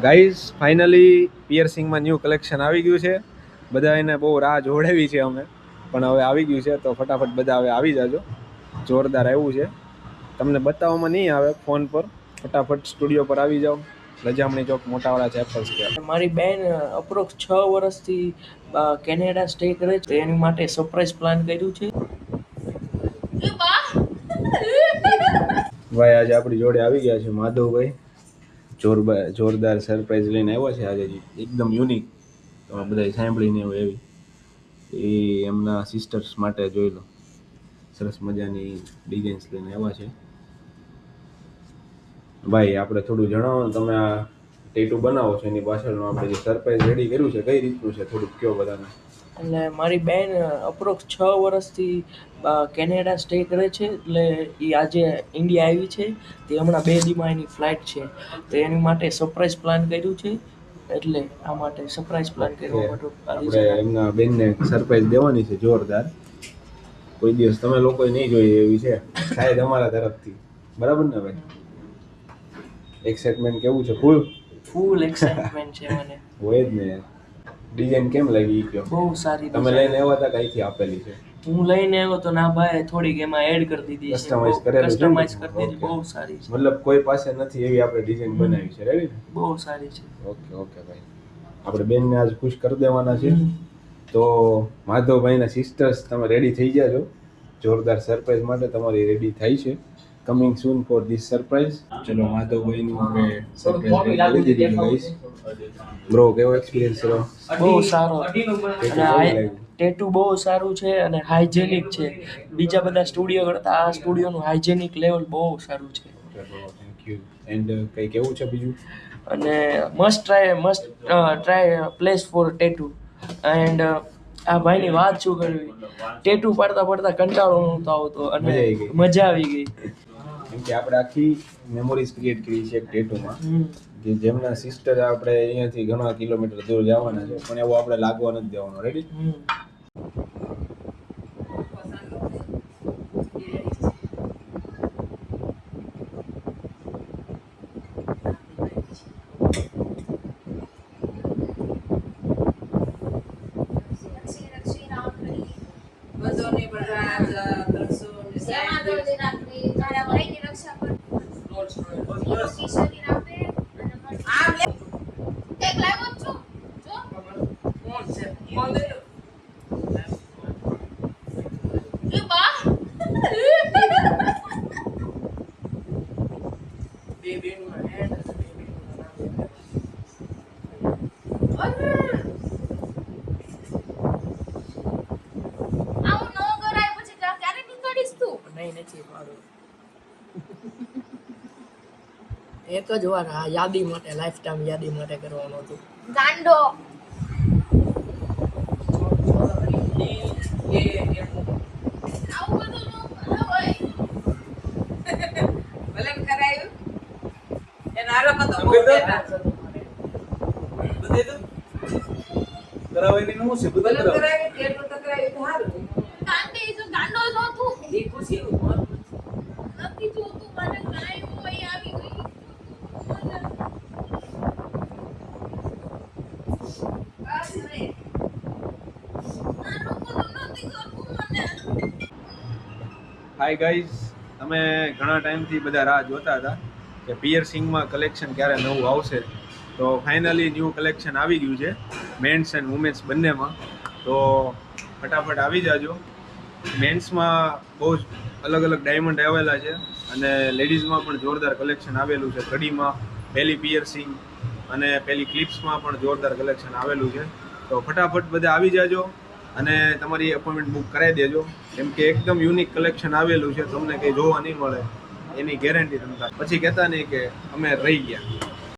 Guys finally પિયર્સિંગમાં new collection આવી ગયું છે. બધા એને બહુ રાહ જોડાવી છે અમે, પણ હવે આવી ગયું છે તો ફટાફટ બધા હવે આવી જાજો. જોરદાર આવ્યું છે, તમને બતાવવામાં નહીં આવે ફોન પર. ફટાફટ સ્ટુડિયો પર આવી જાઓ. લજામણી ચોક મોટાવાળા ચેપલ્સ કે મારી બેન અપ્રોક્સ 6 વર્ષથી કેનેડા સ્ટે કરે છે, એની માટે સરપ્રાઈઝ પ્લાન કર્યું છે. ભાઈ આજે આપણી જોડે આવી ગયા છે માધવભાઈ. જોરદાર સરપ્રાઈઝ લઈને આવ્યા છે આજે, એકદમ યુનિક. તમે બધા સાંભળીને હોય એવી એ એમના સિસ્ટર્સ માટે જોઈ લો. સરસ મજાની ડિઝાઇન્સ લઈને આવ્યા છે. ભાઈ આપણે થોડું જણાવો ને, તમે આ ટેટુ બનાવો છો એની પાછળનું આપણે જે સરપ્રાઈઝ રેડી કર્યું છે કઈ રીતનું છે, થોડુંક કહો બધાને. એટલે મારી બેન અપ્રોક્સ 6 વર્ષથી કેનેડા સ્ટે કરે છે, એટલે એ આજે ઇન્ડિયા આવી છે. તે હમણાં 2 દીમાં એની ફ્લાઇટ છે, તો એની માટે સરપ્રાઈઝ પ્લાન કર્યું છે. એટલે આ માટે સરપ્રાઈઝ પ્લાન કર્યો બધું. આપણે એમના બેનને સરપ્રાઈઝ દેવાની છે જોરદાર. કોઈ દિવસ તમે લોકોએ નહીં જોઈ એવી છે, શાયદ અમારા તરફથી. બરાબર ને ભાઈ? એક્સાઇટમેન્ટ કેવું છે? ફૂલ એક્સાઇટમેન્ટ છે મને. હોય જ ને. ડિઝાઇન કેમ લાગી ઈ કહો. બહુ સારી. તમે લઈને આવ્યા હતા કઈથી આપેલી છે? હું લઈને આવ્યો તો ના ભાઈ, થોડીક એમાં એડ કરી દીધી છે, કસ્ટમાઇઝ કરેલું છે. કસ્ટમાઇઝ કરી દીધી. બહુ સારી છે, મતલબ કોઈ પાસે નથી એવી આપણે ડિઝાઇન બનાવી છે. રેડી ને? બહુ સારી છે. ઓકે ભાઈ, આપણે બેનને આજ ખુશ કરી દેવાના છે. તો માધવભાઈના સિસ્ટર્સ તમે રેડી થઈ જાજો. જોરદાર સરપ્રાઈઝ માટે તમારી રેડી થાય છે. Coming soon for this surprise. ચલો માધવભાઈનું આપણે સરપ્રાઈઝ કરી દીધી ગાઈસ. બ્રો કેવો એક્સપિરિયન્સ રહ્યો? બહુ સારો. અને ટેટુ બહુ સારું છે અને હાઇજેનિક છે. બીજા બધા સ્ટુડિયો કરતાં આ સ્ટુડિયોનું હાઇજેનિક લેવલ બહુ સારું છે. Thank you. એન્ડ કંઈ કેવું છે બીજું? અને must try place four tattoo. And આ ભાઈની વાત શું કરવી, ટેટુ પાડતા કંટાળો નહોતો આવતો અને મજા આવી ગઈ. કેમ કે આપણે આખી મેમોરીઝ ક્રિએટ કરી છે ટેટુમાં. જેમના સિસ્ટર આપણે અહીંયાથી ઘણા કિલોમીટર દૂર જવાના છે, પણ એવો આપણે લાગવા નથી દેવાનો. રેડી? એક જ વાર આ યાદી માટે, લાઈફ ટાઈમ યાદી માટે કરવાનું હતું. ગાંડો હાય ગાઈઝ, તમે ઘણા ટાઈમથી બધા રાહ જોતા હતા કે પિયર્સિંગમાં કલેક્શન ક્યારે નવું આવશે. તો ફાઇનલી ન્યૂ કલેક્શન આવી ગયું છે, મેન્સ એન્ડ વુમેન્સ બંનેમાં. તો ફટાફટ આવી જાજો. મેન્સમાં બહુ જ અલગ ડાયમંડ આવેલા છે અને લેડીઝમાં પણ જોરદાર કલેક્શન આવેલું છે. કડીમાં પહેલી પિયર્સિંગ અને પહેલી ક્લિપ્સમાં પણ જોરદાર કલેક્શન આવેલું છે. તો ફટાફટ બધા આવી જાજો અને તમારી એપોઇન્ટમેન્ટ બુક કરાવી દેજો. કેમ કે એકદમ યુનિક કલેક્શન આવેલું છે, તમને કંઈ જોવા નહીં મળે એની ગેરંટી. તમને પછી કહેતા નહીં કે અમે રહી ગયા.